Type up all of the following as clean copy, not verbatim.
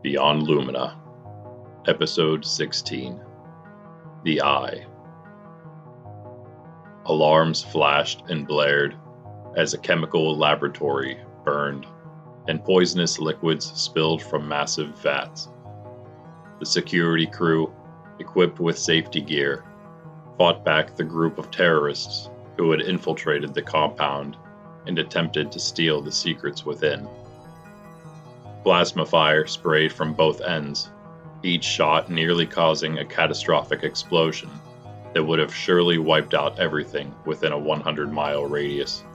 Beyond Lumina, Episode 16, The Eye. Alarms flashed and blared as a chemical laboratory burned and poisonous liquids spilled from massive vats. The security crew, equipped with safety gear, fought back the group of terrorists who had infiltrated the compound and attempted to steal the secrets within. Plasma fire sprayed from both ends, each shot nearly causing a catastrophic explosion that would have surely wiped out everything within a 100-mile radius.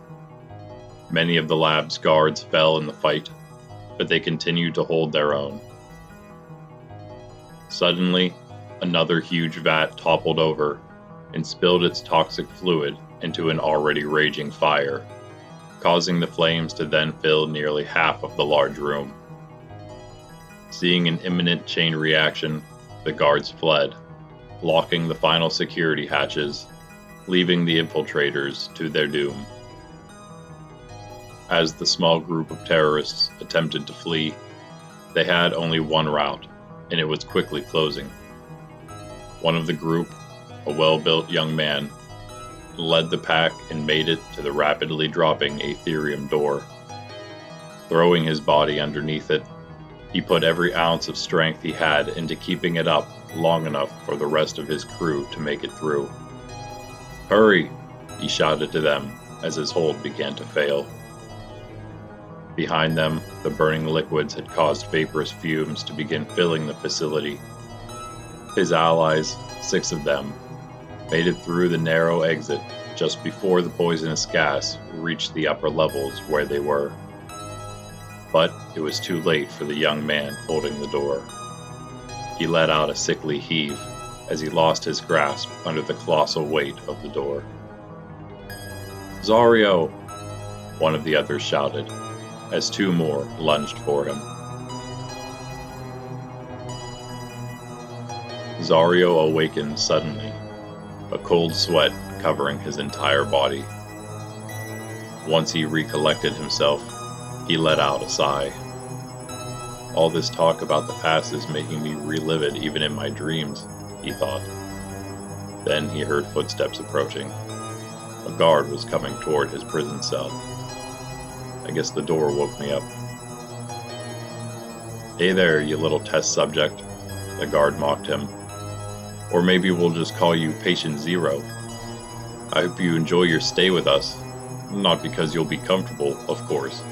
Many of the lab's guards fell in the fight, but they continued to hold their own. Suddenly, another huge vat toppled over and spilled its toxic fluid into an already raging fire, causing the flames to then fill nearly half of the large room. Seeing an imminent chain reaction, the guards fled, locking the final security hatches, leaving the infiltrators to their doom. As the small group of terrorists attempted to flee, they had only one route, and it was quickly closing. One of the group, a well-built young man, led the pack and made it to the rapidly dropping Aetherium door. Throwing his body underneath it, he put every ounce of strength he had into keeping it up long enough for the rest of his crew to make it through. "Hurry!" he shouted to them as his hold began to fail. Behind them, the burning liquids had caused vaporous fumes to begin filling the facility. His allies, 6 of them, made it through the narrow exit just before the poisonous gas reached the upper levels where they were. But it was too late for the young man holding the door. He let out a sickly heave as he lost his grasp under the colossal weight of the door. "Zario!" one of the others shouted, as 2 more lunged for him. Zario awakened suddenly, a cold sweat covering his entire body. Once he recollected himself, he let out a sigh. "All this talk about the past is making me relive it even in my dreams," he thought. Then he heard footsteps approaching. A guard was coming toward his prison cell. "I guess the door woke me up." "Hey there, you little test subject," the guard mocked him. "Or maybe we'll just call you Patient Zero. I hope you enjoy your stay with us, not because you'll be comfortable, of course,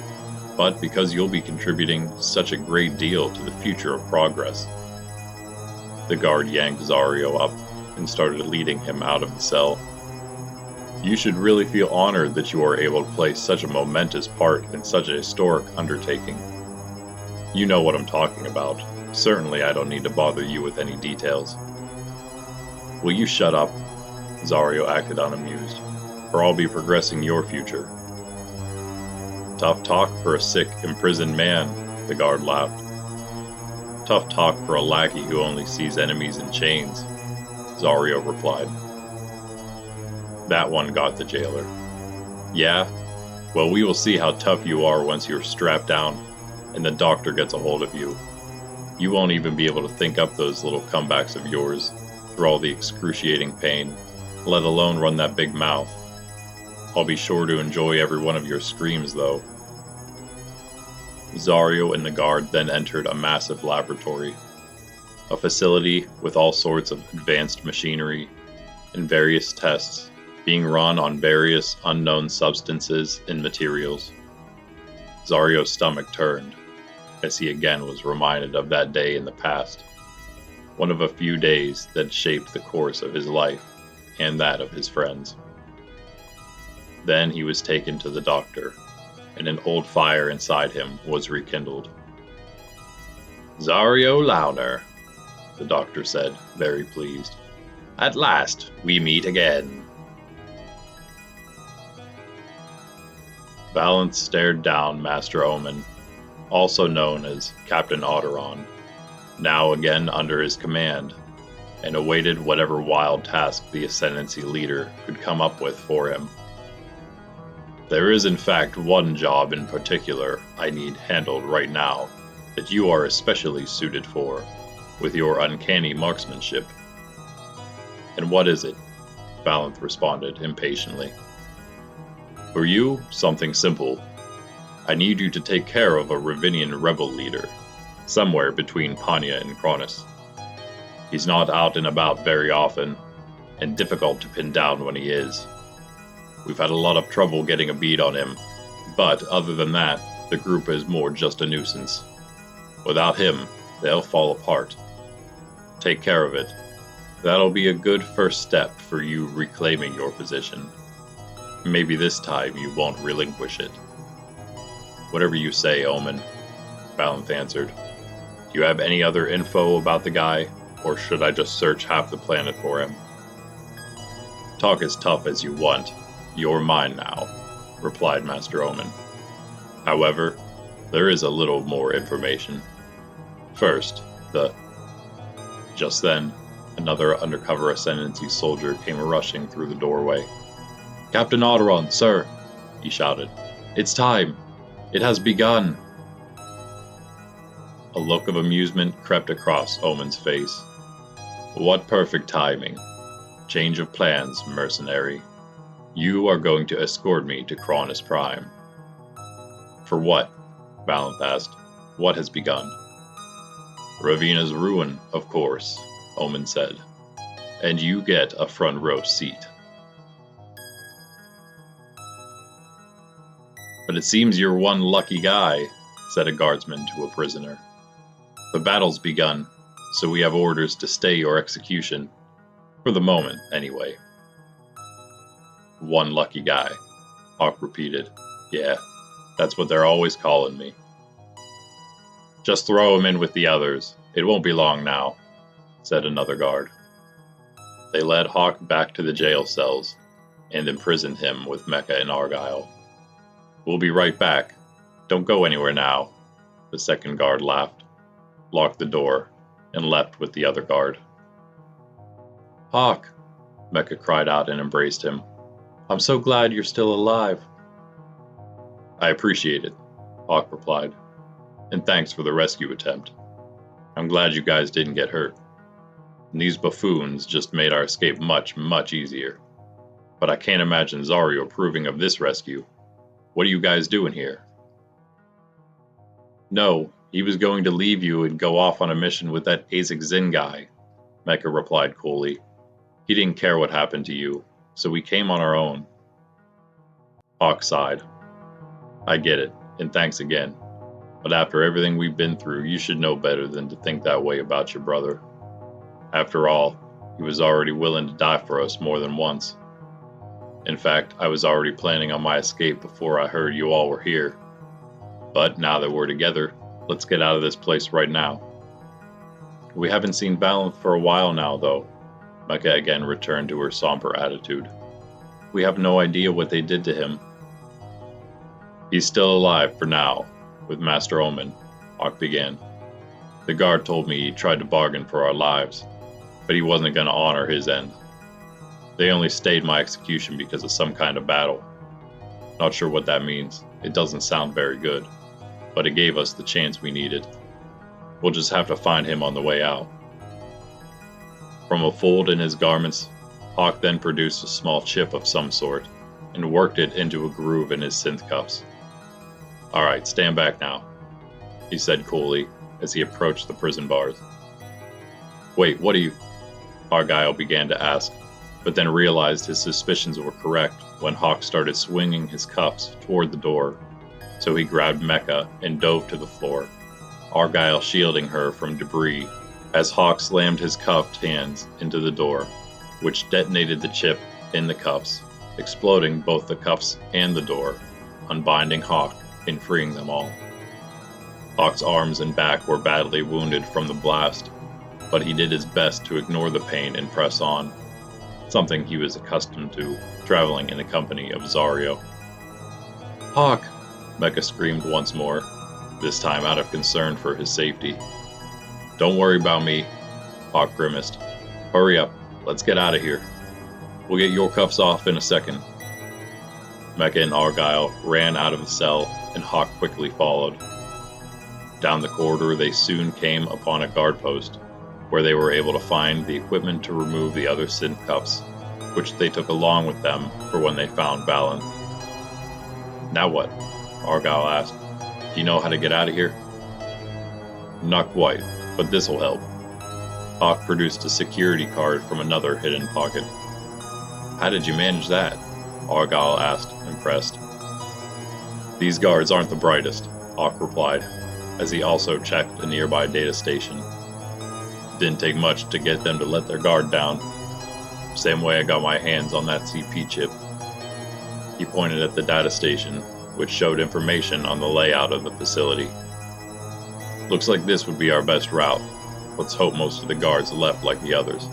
but because you'll be contributing such a great deal to the future of progress." The guard yanked Zario up and started leading him out of the cell. "You should really feel honored that you are able to play such a momentous part in such a historic undertaking. You know what I'm talking about. Certainly I don't need to bother you with any details." "Will you shut up?" Zario acted unamused. "Or I'll be progressing your future." "Tough talk for a sick, imprisoned man," the guard laughed. "Tough talk for a lackey who only sees enemies in chains," Zario replied. That one got the jailer. "Yeah? Well, we will see how tough you are once you're strapped down and the doctor gets a hold of you. You won't even be able to think up those little comebacks of yours through all the excruciating pain, let alone run that big mouth. I'll be sure to enjoy every one of your screams, though." Zario and the guard then entered a massive laboratory, a facility with all sorts of advanced machinery and various tests being run on various unknown substances and materials. Zario's stomach turned, as he again was reminded of that day in the past, one of a few days that shaped the course of his life and that of his friends. Then he was taken to the doctor, and an old fire inside him was rekindled. "Zario Launer," the doctor said, very pleased. "At last, we meet again." Valance stared down Master Omen, also known as Captain Otteron, now again under his command, and awaited whatever wild task the Ascendancy leader could come up with for him. "There is in fact one job in particular I need handled right now," that you are especially suited for, with your uncanny marksmanship. And what is it? Valanth responded impatiently. For you, something simple. I need you to take care of a Ravinian rebel leader, somewhere between Panya and Cronus. He's not out and about very often, and difficult to pin down when he is. We've had a lot of trouble getting a bead on him, but other than that, the group is more just a nuisance. Without him, they'll fall apart. Take care of it. That'll be a good first step for you reclaiming your position. Maybe this time you won't relinquish it. Whatever you say, Omen, Valanth answered. Do you have any other info about the guy, or should I just search half the planet for him? Talk as tough as you want. You're mine now, replied Master Omen. However, there is a little more information. First, Just then, another undercover Ascendancy soldier came rushing through the doorway. Captain Otteron, sir, he shouted. It's time. It has begun. A look of amusement crept across Omen's face. What perfect timing. Change of plans, mercenary. You are going to escort me to Cronus Prime. For what? Valanth asked. What has begun? Ravina's ruin, of course, Omen said. And you get a front row seat. But it seems you're one lucky guy, said a guardsman to a prisoner. The battle's begun, so we have orders to stay your execution. For the moment, anyway. One lucky guy, Hawk repeated. Yeah, that's what they're always calling me. Just throw him in with the others. It won't be long now, said another guard. They led Hawk back to the jail cells and imprisoned him with Mecca and Argyle. We'll be right back. Don't go anywhere now, the second guard laughed, locked the door, and left with the other guard. Hawk, Mecca cried out and embraced him. I'm so glad you're still alive. I appreciate it, Hawk replied, and thanks for the rescue attempt. I'm glad you guys didn't get hurt. And these buffoons just made our escape much, much easier. But I can't imagine Zario approving of this rescue. What are you guys doing here? No, he was going to leave you and go off on a mission with that Aezic Zin guy, Mecca replied coolly. He didn't care what happened to you, so we came on our own. Hawk sighed. I get it, and thanks again. But after everything we've been through, you should know better than to think that way about your brother. After all, he was already willing to die for us more than once. In fact, I was already planning on my escape before I heard you all were here. But now that we're together, let's get out of this place right now. We haven't seen Valanth for a while now, though. Mecca again returned to her somber attitude. We have no idea what they did to him. He's still alive for now, with Master Omen, Hawk began. The guard told me he tried to bargain for our lives, but he wasn't going to honor his end. They only stayed my execution because of some kind of battle. Not sure what that means. It doesn't sound very good, but it gave us the chance we needed. We'll just have to find him on the way out. From a fold in his garments, Hawk then produced a small chip of some sort and worked it into a groove in his synth cuffs. All right, stand back now, he said coolly as he approached the prison bars. Wait, what are you? Argyle began to ask, but then realized his suspicions were correct when Hawk started swinging his cuffs toward the door, so he grabbed Mecca and dove to the floor, Argyle shielding her from debris as Hawk slammed his cuffed hands into the door, which detonated the chip in the cuffs, exploding both the cuffs and the door, unbinding Hawk and freeing them all. Hawk's arms and back were badly wounded from the blast, but he did his best to ignore the pain and press on, something he was accustomed to, traveling in the company of Zario. Hawk! Mecca screamed once more, this time out of concern for his safety. Don't worry about me, Hawk grimaced. Hurry up, let's get out of here. We'll get your cuffs off in a second. Mecca and Argyle ran out of the cell, and Hawk quickly followed. Down the corridor, they soon came upon a guard post, where they were able to find the equipment to remove the other synth cuffs, which they took along with them for when they found Valen. "Now what?" Argyle asked. "Do you know how to get out of here?" "Not quite, but this'll help." Hawk produced a security card from another hidden pocket. "How did you manage that?" Argyle asked, impressed. "These guards aren't the brightest," Hawk replied, as he also checked a nearby data station. "Didn't take much to get them to let their guard down. Same way I got my hands on that CP chip." He pointed at the data station, which showed information on the layout of the facility. "Looks like this would be our best route. Let's hope most of the guards left like the others."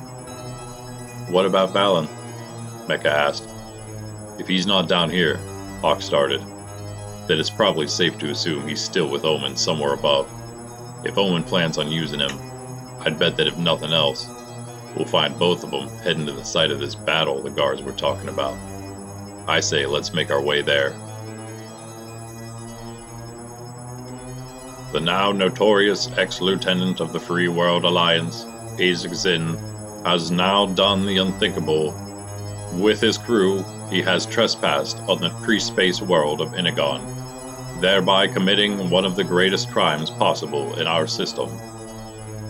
"What about Valen?" Mecha asked. "If he's not down here," Hawk started, "then it's probably safe to assume he's still with Omen somewhere above. If Omen plans on using him, I'd bet that if nothing else, we'll find both of them heading to the site of this battle the guards were talking about. I say let's make our way there." The now notorious ex-lieutenant of the Free World Alliance, Aezic Zin, has now done the unthinkable. With his crew, he has trespassed on the pre-space world of Inagon, thereby committing one of the greatest crimes possible in our system.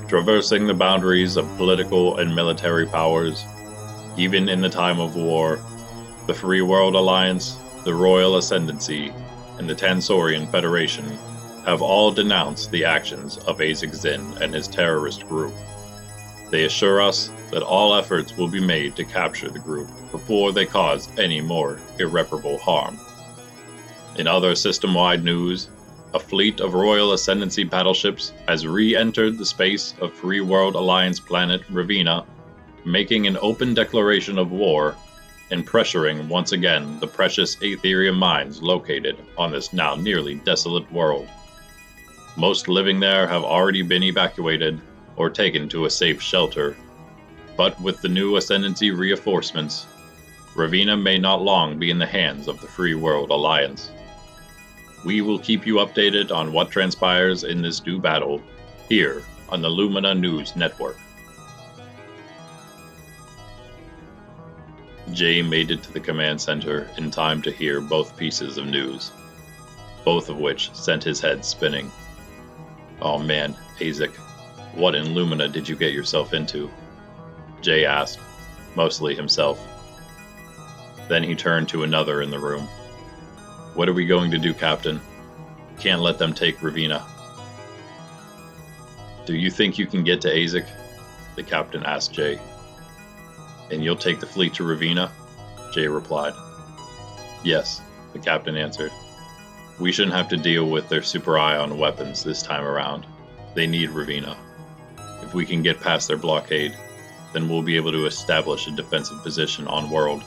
Traversing the boundaries of political and military powers, even in the time of war, the Free World Alliance, the Royal Ascendancy, and the Tansorian Federation have all denounced the actions of Aezic Zin and his terrorist group. They assure us that all efforts will be made to capture the group before they cause any more irreparable harm. In other system-wide news, a fleet of Royal Ascendancy battleships has re-entered the space of Free World Alliance planet Ravina, making an open declaration of war and pressuring once again the precious Aetherium mines located on this now nearly desolate world. Most living there have already been evacuated or taken to a safe shelter, but with the new Ascendancy reinforcements, Ravina may not long be in the hands of the Free World Alliance. We will keep you updated on what transpires in this new battle, here on the Lumina News Network. Jay made it to the command center in time to hear both pieces of news, both of which sent his head spinning. "Oh man, Aezic, what in Lumina did you get yourself into?" Jay asked, mostly himself. Then he turned to another in the room. "What are we going to do, Captain? Can't let them take Ravina." "Do you think you can get to Aezic?" the captain asked Jay. "And you'll take the fleet to Ravina?" Jay replied. "Yes," the captain answered. "We shouldn't have to deal with their super ion weapons this time around. They need Ravina. If we can get past their blockade, then we'll be able to establish a defensive position on world."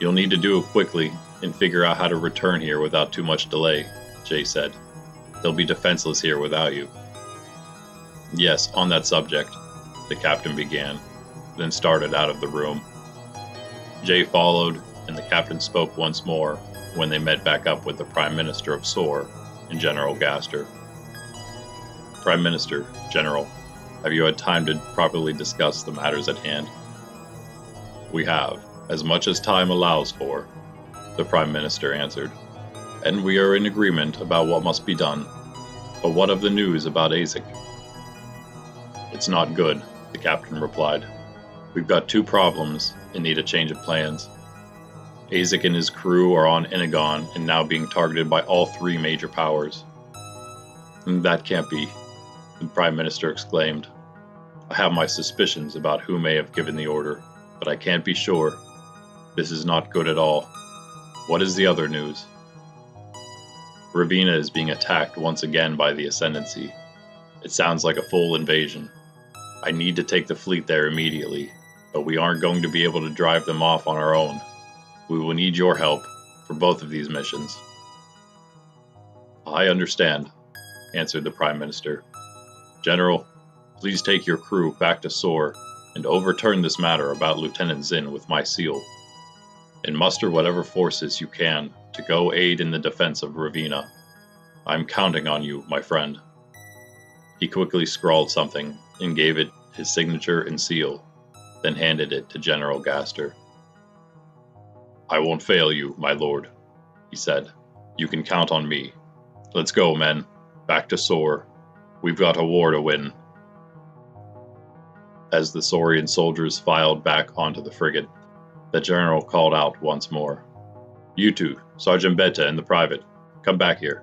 "You'll need to do it quickly and figure out how to return here without too much delay," Jay said. "They'll be defenseless here without you." "Yes, on that subject," the captain began, then started out of the room. Jay followed, and the captain spoke once more when they met back up with the Prime Minister of Sor and General Gaster. "Prime Minister, General, have you had time to properly discuss the matters at hand?" "We have, as much as time allows for," the Prime Minister answered, "and we are in agreement about what must be done. But what of the news about Aezic?" "It's not good," the captain replied. "We've got two problems and need a change of plans. Aezic and his crew are on Inagon and now being targeted by all three major powers." "That can't be," the Prime Minister exclaimed. "I have my suspicions about who may have given the order, but I can't be sure. This is not good at all. What is the other news?" "Ravina is being attacked once again by the Ascendancy. It sounds like a full invasion. I need to take the fleet there immediately, but we aren't going to be able to drive them off on our own. We will need your help for both of these missions." "I understand," answered the Prime Minister. "General, please take your crew back to Sor and overturn this matter about Lieutenant Zin with my seal, and muster whatever forces you can to go aid in the defense of Ravina. I'm counting on you, my friend. He quickly scrawled something and gave it his signature and seal, then handed it to General Gaster. I won't fail you, my lord, he said. You can count on me. Let's go, men. Back to Sor. We've got a war to win. As the Saurian soldiers filed back onto the frigate, the general called out once more. You two, Sergeant Beta and the private, come back here.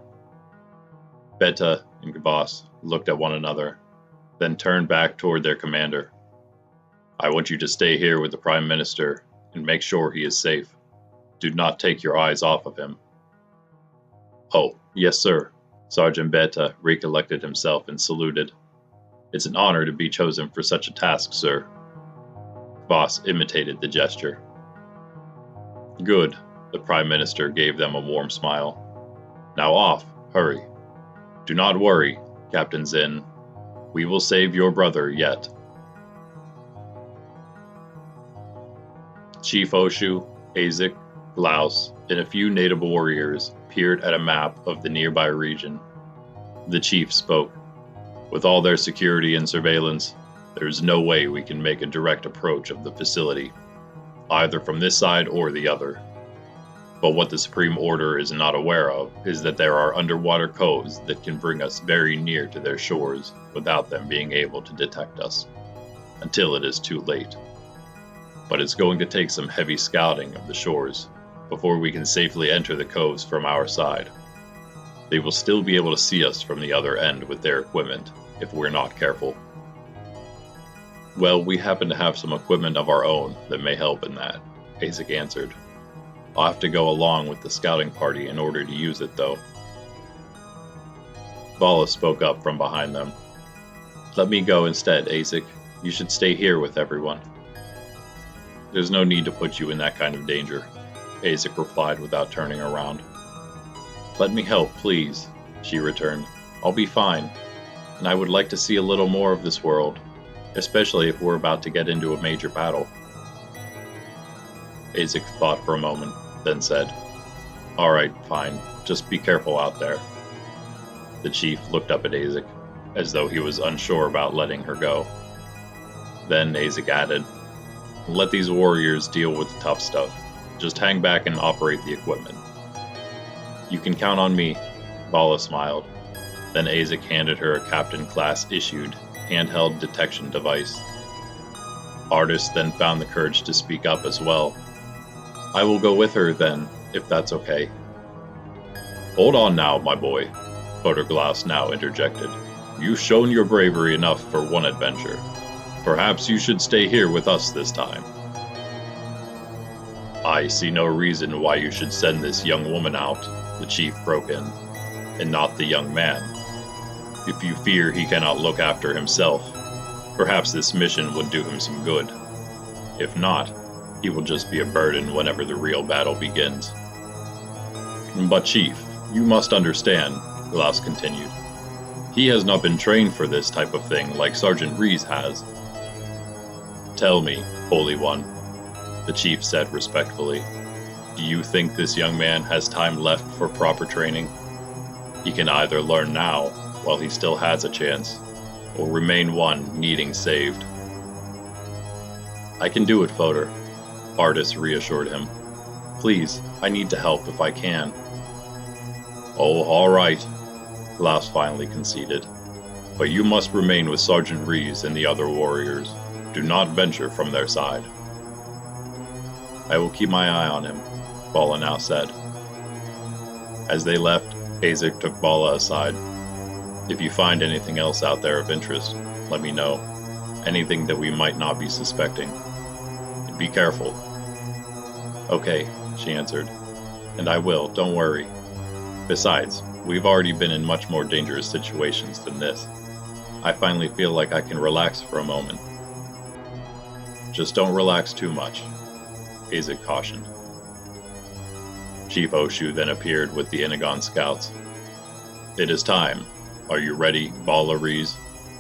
Beta and Gabas looked at one another, then turned back toward their commander. I want you to stay here with the Prime Minister and make sure he is safe. Do not take your eyes off of him. Oh, yes, sir. Sergeant Beta recollected himself and saluted. It's an honor to be chosen for such a task, sir. Voss imitated the gesture. Good. The Prime Minister gave them a warm smile. Now off, hurry. Do not worry, Captain Zin. We will save your brother yet. Chief Oshu, Aezic, Glaus, and a few native warriors peered at a map of the nearby region. The chief spoke. With all their security and surveillance, there is no way we can make a direct approach of the facility, either from this side or the other. But what the Supreme Order is not aware of is that there are underwater coves that can bring us very near to their shores without them being able to detect us, until it is too late. But it's going to take some heavy scouting of the shores before we can safely enter the coves from our side. They will still be able to see us from the other end with their equipment, if we're not careful. Well, we happen to have some equipment of our own that may help in that, Aezic answered. I'll have to go along with the scouting party in order to use it, though. Vala spoke up from behind them. Let me go instead, Aezic. You should stay here with everyone. There's no need to put you in that kind of danger, Aezic replied without turning around. Let me help, please, she returned. I'll be fine, and I would like to see a little more of this world, especially if we're about to get into a major battle. Aezic thought for a moment, then said, All right, fine, just be careful out there. The chief looked up at Aezic, as though he was unsure about letting her go. Then Aezic added, Let these warriors deal with the tough stuff. Just hang back and operate the equipment. You can count on me, Vala smiled. Then Aezic handed her a Captain Class issued handheld detection device. Artis then found the courage to speak up as well. I will go with her then, if that's okay. Hold on now, my boy, Photoglass now interjected. You've shown your bravery enough for one adventure. Perhaps you should stay here with us this time. I see no reason why you should send this young woman out, the chief broke in, and not the young man. If you fear he cannot look after himself, perhaps this mission would do him some good. If not, he will just be a burden whenever the real battle begins. But Chief, you must understand, Glass continued. He has not been trained for this type of thing like Sergeant Rees has. Tell me, Holy One, the chief said respectfully, do you think this young man has time left for proper training? He can either learn now, while he still has a chance, or remain one needing saved. I can do it, Foder, Artis reassured him. Please, I need to help if I can. Oh, all right, Glass finally conceded. But you must remain with Sergeant Rees and the other warriors. Do not venture from their side. I will keep my eye on him, Vala now said. As they left, Aezic took Vala aside. If you find anything else out there of interest, let me know. Anything that we might not be suspecting. And be careful. Okay, she answered. And I will, don't worry. Besides, we've already been in much more dangerous situations than this. I finally feel like I can relax for a moment. Just don't relax too much, Aezic cautioned. Chief Oshu then appeared with the Inagon scouts. It is time. Are you ready, Vala Rees?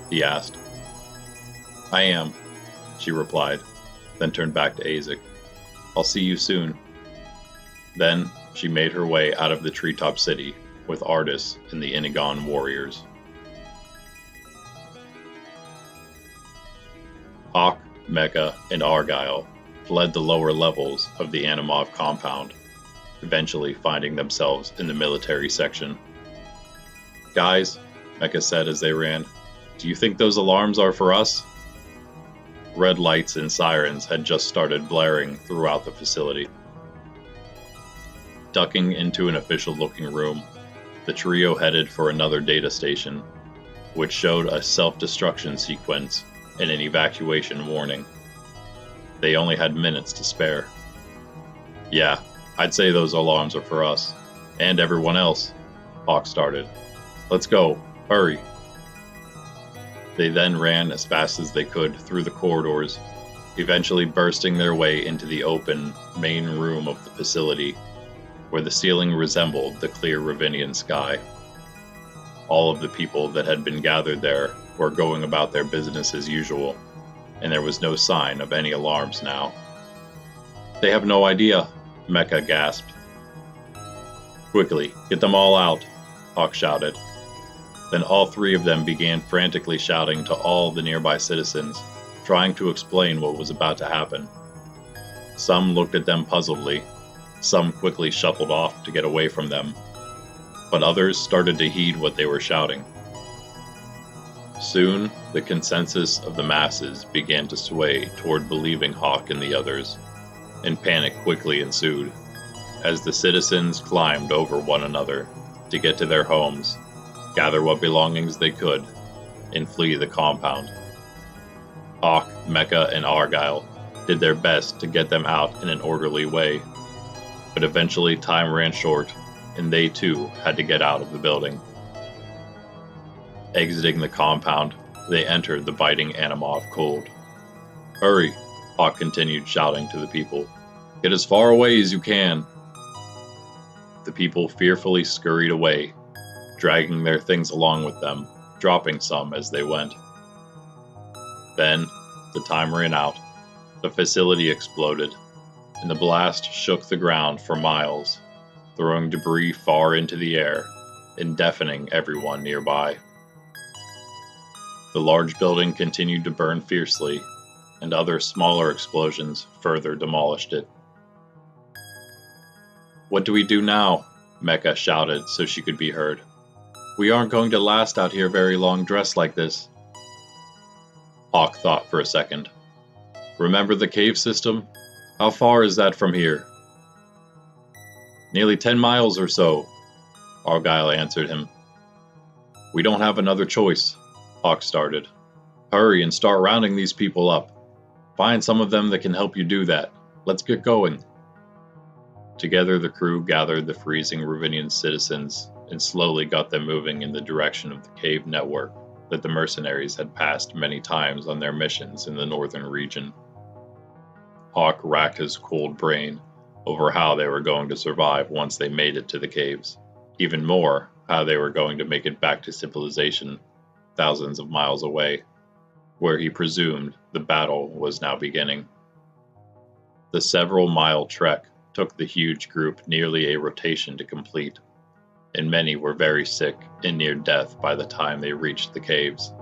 He asked. I am, she replied, then turned back to Aezic. I'll see you soon. Then she made her way out of the treetop city with Artis and the Inigon warriors. Hawk, Mecha, and Argyle fled the lower levels of the Animov compound, eventually finding themselves in the military section. "Guys," Mecha said as they ran, "do you think those alarms are for us?" Red lights and sirens had just started blaring throughout the facility. Ducking into an official-looking room, the trio headed for another data station, which showed a self-destruction sequence and an evacuation warning. They only had minutes to spare. "Yeah, I'd say those alarms are for us, and everyone else," Hawk started. "Let's go, hurry." They then ran as fast as they could through the corridors, eventually bursting their way into the open main room of the facility, where the ceiling resembled the clear Ravinian sky. All of the people that had been gathered there were going about their business as usual, and there was no sign of any alarms now. "They have no idea," Mecha gasped. "Quickly, get them all out," Hawk shouted. Then all three of them began frantically shouting to all the nearby citizens, trying to explain what was about to happen. Some looked at them puzzledly, some quickly shuffled off to get away from them, but others started to heed what they were shouting. Soon, the consensus of the masses began to sway toward believing Hawk and the others, and panic quickly ensued, as the citizens climbed over one another to get to their homes, gather what belongings they could, and flee the compound. Hawk, Mecha, and Argyle did their best to get them out in an orderly way, but eventually time ran short, and they too had to get out of the building. Exiting the compound, they entered the biting Animov cold. "Hurry," Hawk continued shouting to the people. "Get as far away as you can." The people fearfully scurried away, dragging their things along with them, dropping some as they went. Then, the time ran out, the facility exploded, and the blast shook the ground for miles, throwing debris far into the air and deafening everyone nearby. The large building continued to burn fiercely, and other smaller explosions further demolished it. "What do we do now?" Mecha shouted so she could be heard. "We aren't going to last out here very long dressed like this." Hawk thought for a second. "Remember the cave system? How far is that from here?" "Nearly 10 miles or so," Argyle answered him. "We don't have another choice," Hawk started. "Hurry and start rounding these people up. Find some of them that can help you do that. Let's get going." Together the crew gathered the freezing Ravinian citizens and slowly got them moving in the direction of the cave network that the mercenaries had passed many times on their missions in the northern region. Hawk racked his cold brain over how they were going to survive once they made it to the caves. Even more, how they were going to make it back to civilization, thousands of miles away, where he presumed the battle was now beginning. The several-mile trek took the huge group nearly a rotation to complete, and many were very sick and near death by the time they reached the caves.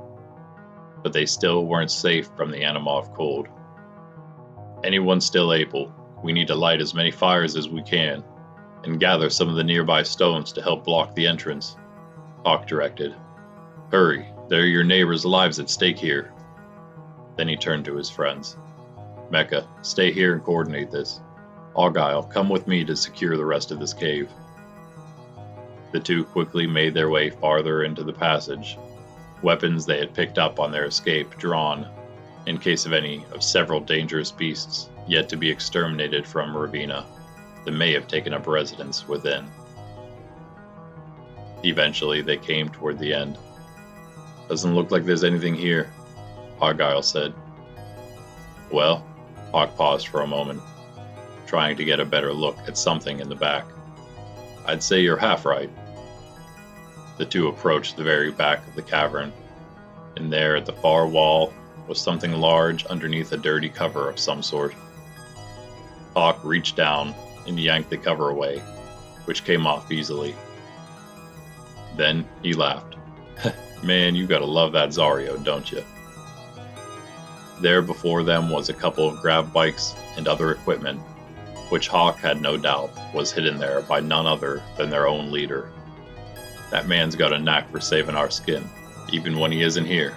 But they still weren't safe from the Animov cold. "Anyone still able, we need to light as many fires as we can, and gather some of the nearby stones to help block the entrance," Hawk directed. "Hurry, there are your neighbors' lives at stake here." Then he turned to his friends. "Mecha, stay here and coordinate this. Argyle, come with me to secure the rest of this cave." The two quickly made their way farther into the passage, weapons they had picked up on their escape drawn, in case of any of several dangerous beasts yet to be exterminated from Ravina that may have taken up residence within. Eventually they came toward the end. "Doesn't look like there's anything here," Argyle said. "Well," Hawk paused for a moment, trying to get a better look at something in the back. "I'd say you're half right." The two approached the very back of the cavern, and there at the far wall was something large underneath a dirty cover of some sort. Hawk reached down and yanked the cover away, which came off easily. Then he laughed. Man, you gotta love that Zario, don't you? There before them was a couple of grav bikes and other equipment, which Hawk had no doubt was hidden there by none other than their own leader. That man's got a knack for saving our skin, even when he isn't here.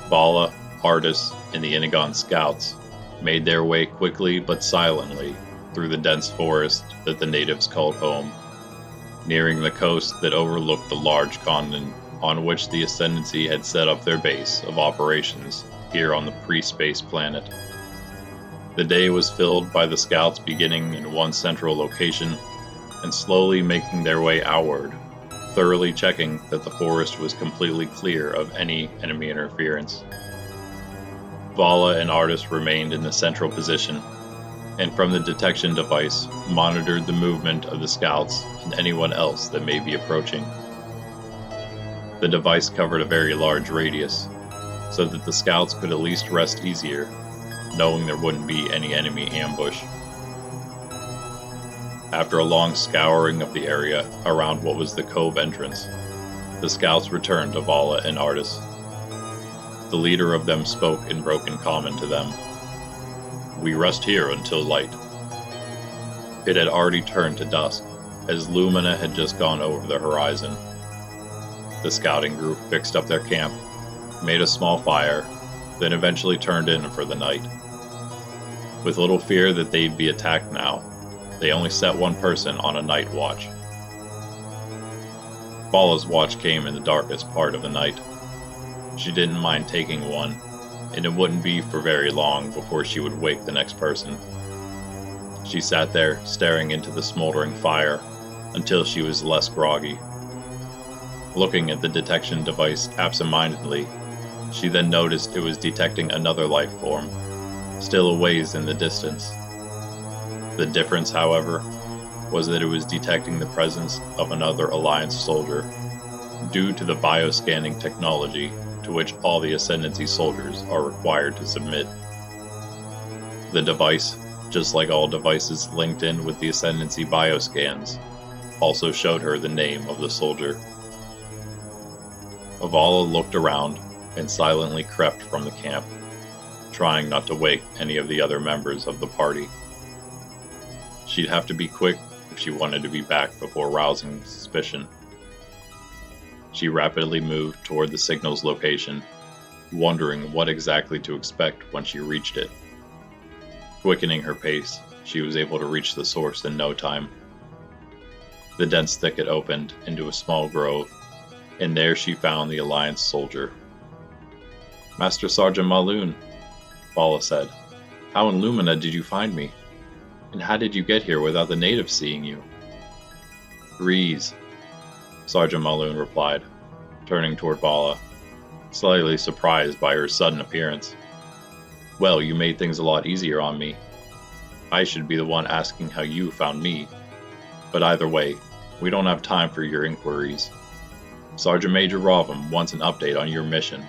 Vala, Artis, and the Inagon scouts made their way quickly but silently through the dense forest that the natives called home, nearing the coast that overlooked the large continent on which the Ascendancy had set up their base of operations here on the pre-space planet. The day was filled by the scouts beginning in one central location and slowly making their way outward, thoroughly checking that the forest was completely clear of any enemy interference. Vala and Artis remained in the central position, and from the detection device monitored the movement of the scouts and anyone else that may be approaching. The device covered a very large radius, so that the scouts could at least rest easier, knowing there wouldn't be any enemy ambush. After a long scouring of the area around what was the cove entrance, the scouts returned to Vala and Artis. The leader of them spoke in broken common to them. We rest here until light. It had already turned to dusk, as Lumina had just gone over the horizon. The scouting group fixed up their camp, made a small fire, then eventually turned in for the night. With little fear that they'd be attacked now, they only set one person on a night watch. Vala's watch came in the darkest part of the night. She didn't mind taking one, and it wouldn't be for very long before she would wake the next person. She sat there, staring into the smoldering fire, until she was less groggy. Looking at the detection device absentmindedly, she then noticed it was detecting another life form, still a ways in the distance. The difference, however, was that it was detecting the presence of another Alliance soldier, due to the bioscanning technology to which all the Ascendancy soldiers are required to submit. The device, just like all devices linked in with the Ascendancy bioscans, also showed her the name of the soldier. Vala looked around and silently crept from the camp, trying not to wake any of the other members of the party. She'd have to be quick if she wanted to be back before rousing suspicion. She rapidly moved toward the signal's location, wondering what exactly to expect when she reached it. Quickening her pace, she was able to reach the source in no time. The dense thicket opened into a small grove, and there she found the Alliance soldier. Master Sergeant Maloon, Vala said, how in Lumina did you find me? And how did you get here without the natives seeing you? Breeze, Sergeant Maloon replied, turning toward Vala, slightly surprised by her sudden appearance. Well, you made things a lot easier on me. I should be the one asking how you found me. But either way, we don't have time for your inquiries. Sergeant Major Ravim wants an update on your mission.